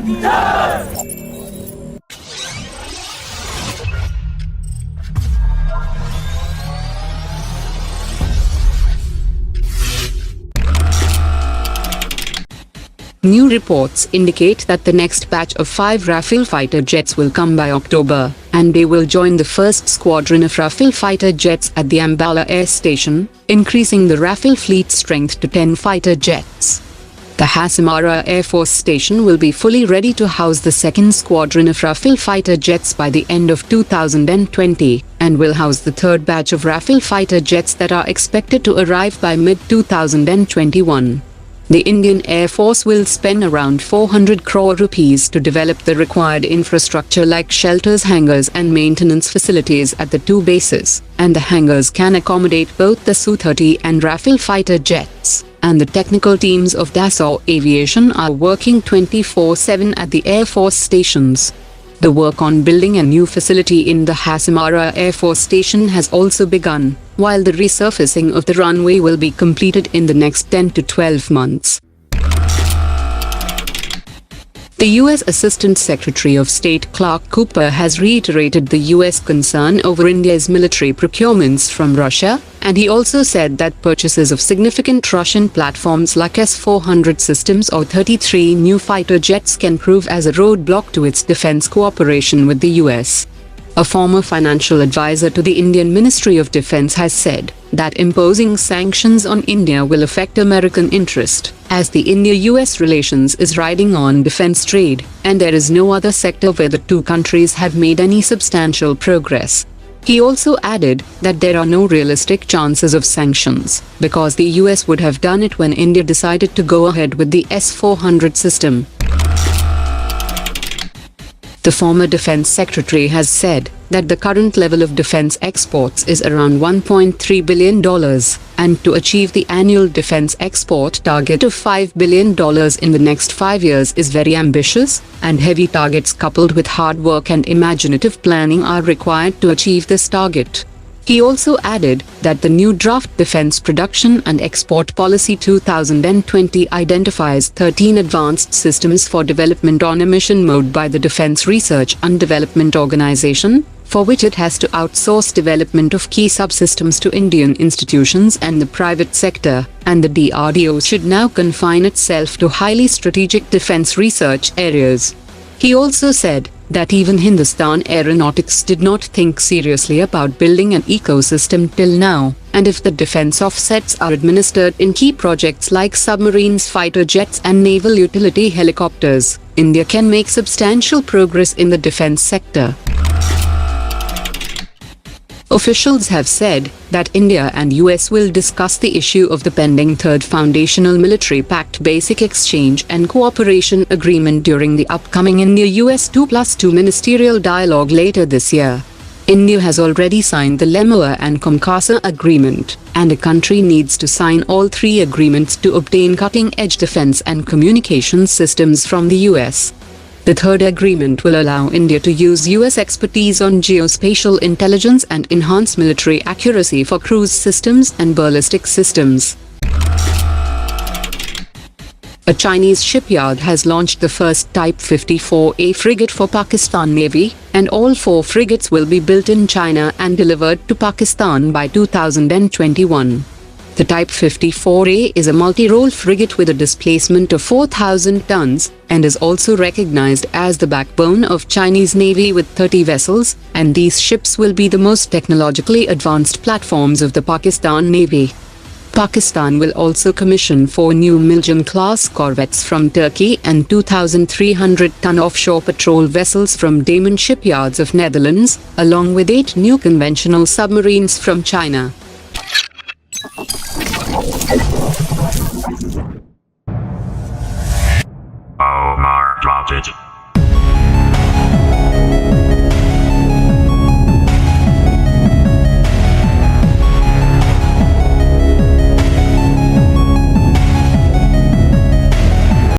New reports indicate that the next batch of 5 Rafale fighter jets will come by October, and they will join the first squadron of Rafale fighter jets at the Ambala Air Station, increasing the Rafale fleet strength to 10 fighter jets. The Hasimara Air Force Station will be fully ready to house the second squadron of Rafale fighter jets by the end of 2020, and will house the third batch of Rafale fighter jets that are expected to arrive by mid-2021. The Indian Air Force will spend around 400 crore rupees to develop the required infrastructure like shelters, hangars and maintenance facilities at the 2 bases, and the hangars can accommodate both the Su-30 and Rafale fighter jets, and the technical teams of Dassault Aviation are working 24/7 at the Air Force stations. The work on building a new facility in the Hasimara Air Force Station has also begun, while the resurfacing of the runway will be completed in the next 10 to 12 months. The U.S. Assistant Secretary of State Clark Cooper has reiterated the U.S. concern over India's military procurements from Russia, and he also said that purchases of significant Russian platforms like S-400 systems or 33 new fighter jets can prove as a roadblock to its defense cooperation with the U.S. A former financial advisor to the Indian Ministry of Defense has said that imposing sanctions on India will affect American interest, as the India-US relations is riding on defense trade, and there is no other sector where the two countries have made any substantial progress. He also added that there are no realistic chances of sanctions, because the US would have done it when India decided to go ahead with the S-400 system. The former defense secretary has said that the current level of defense exports is around $1.3 billion, and to achieve the annual defense export target of $5 billion in the next 5 years is very ambitious, and heavy targets coupled with hard work and imaginative planning are required to achieve this target. He also added that the new draft Defense Production and Export Policy 2020 identifies 13 advanced systems for development on a mission mode by the Defense Research and Development Organization, for which it has to outsource development of key subsystems to Indian institutions and the private sector, and the DRDO should now confine itself to highly strategic defense research areas. He also said that even Hindustan Aeronautics did not think seriously about building an ecosystem till now, and if the defense offsets are administered in key projects like submarines, fighter jets and naval utility helicopters, India can make substantial progress in the defense sector. Officials have said that India and US will discuss the issue of the pending Third Foundational Military Pact Basic Exchange and Cooperation Agreement during the upcoming India-US 2+2 ministerial dialogue later this year. India has already signed the LEMUR and COMCASA agreement, and a country needs to sign all 3 agreements to obtain cutting-edge defense and communications systems from the US. The third agreement will allow India to use US expertise on geospatial intelligence and enhance military accuracy for cruise systems and ballistic systems. A Chinese shipyard has launched the first Type 54A frigate for Pakistan Navy, and all 4 frigates will be built in China and delivered to Pakistan by 2021. The Type 54A is a multi-role frigate with a displacement of 4,000 tons, and is also recognized as the backbone of Chinese Navy with 30 vessels, and these ships will be the most technologically advanced platforms of the Pakistan Navy. Pakistan will also commission 4 new Milgem-class corvettes from Turkey and 2,300-ton offshore patrol vessels from Daman shipyards of Netherlands, along with 8 new conventional submarines from China.